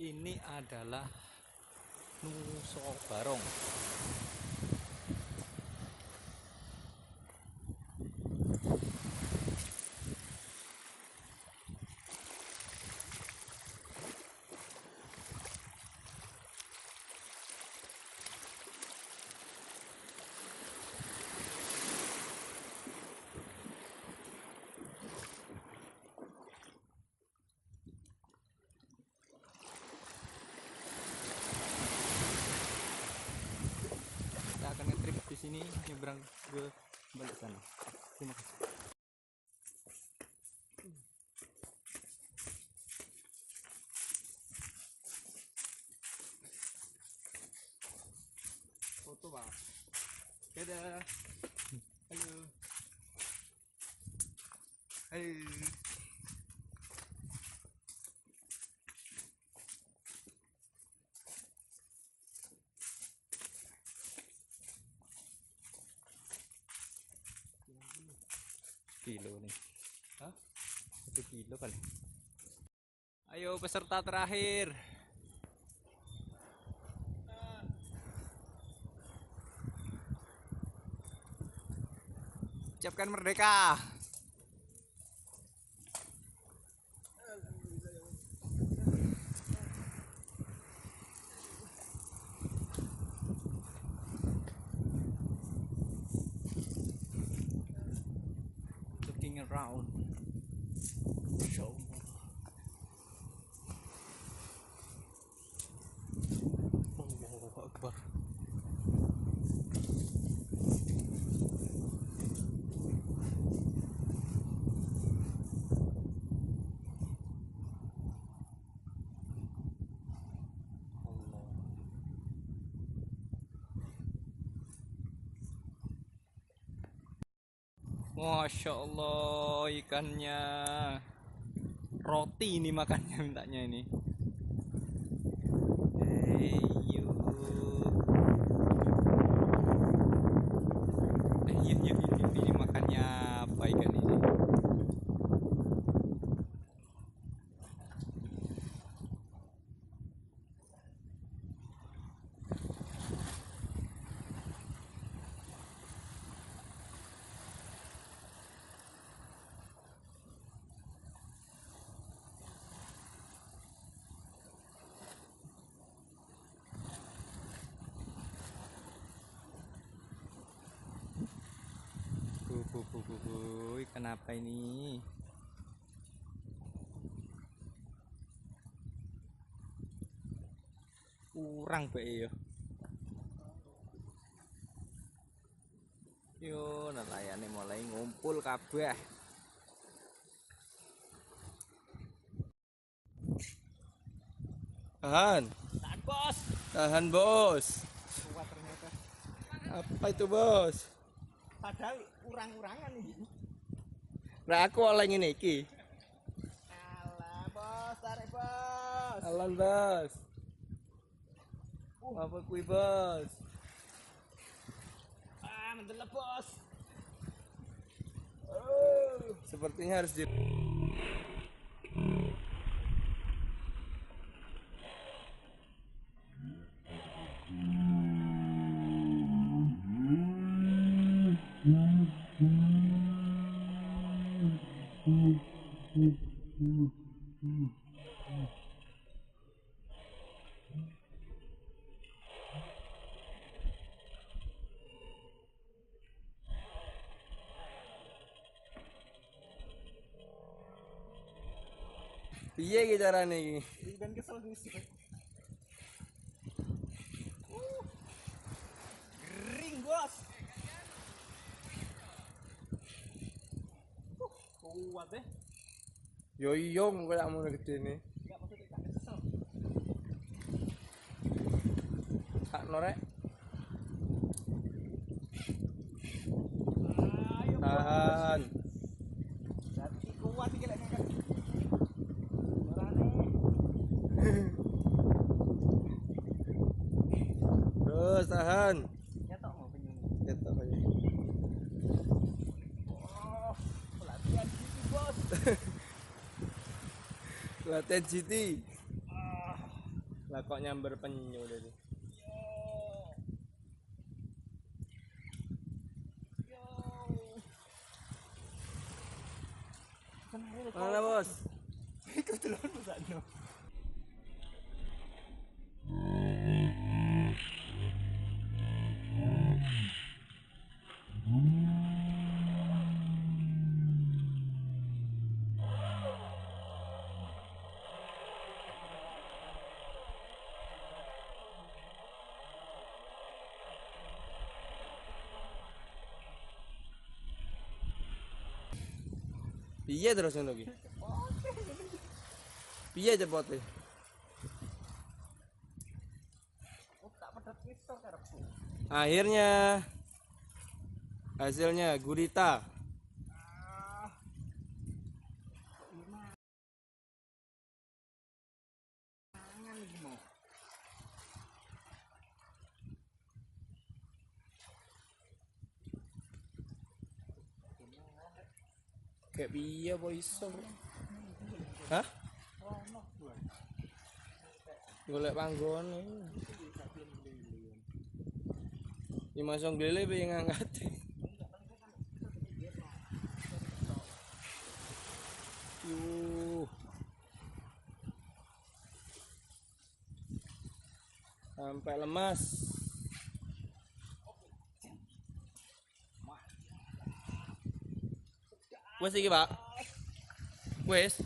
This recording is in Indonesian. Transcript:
Ini adalah Nusa Barong. Kita akan nge-trip di sini, nyebrang ke balik sana. Terima kasih. Foto Pak. Dadah. Halo. Halo. Kilo nih. Hah? 1 kilo kali. Ayo peserta terakhir. Ucapkan merdeka. Looking around. Show. Allahu Akbar. Masya Allah, ikannya roti ini makannya, mintanya ini. Yuk. Yuk, ini makannya apa ikan ini? Ikan apa ini? Kurang bae yo. Yo, nelayane mulai ngumpul kabeh. Tahan, Tahan, Bos. tahan bos. Kuat ternyata. Apa itu bos? Padahal urang-urangan ini. Nah aku oleh ini iki. Alah, Bos, tarik, Bos. Alan bos. Apa kui bos? Mendelep, Bos. Sepertinya harus di. Piye iki carane iki? Dan kesel sih. Gering, Bos. Kuat deh. Yo iya mung koyo amun gedene. Enggak maksudnya tak kesel. Sakno rek. Ayo, Tahan. Berarti kuat iki lek ngangkat. Orane. Terus tahan. Nyetok mau penyung. Ketok aja. Baten GT. Lah kok nyamber penyu tadi. Mana bos? Ikut dulu sana. Piye terus ngono ki? Piye cepote? Akhirnya hasilnya gurita. Kayak piye apa iso? Hah? Golek panggon. Iki masang glele piye ngangkat? Yuh. Sampai lemas. Wes iki, Pak. Wes.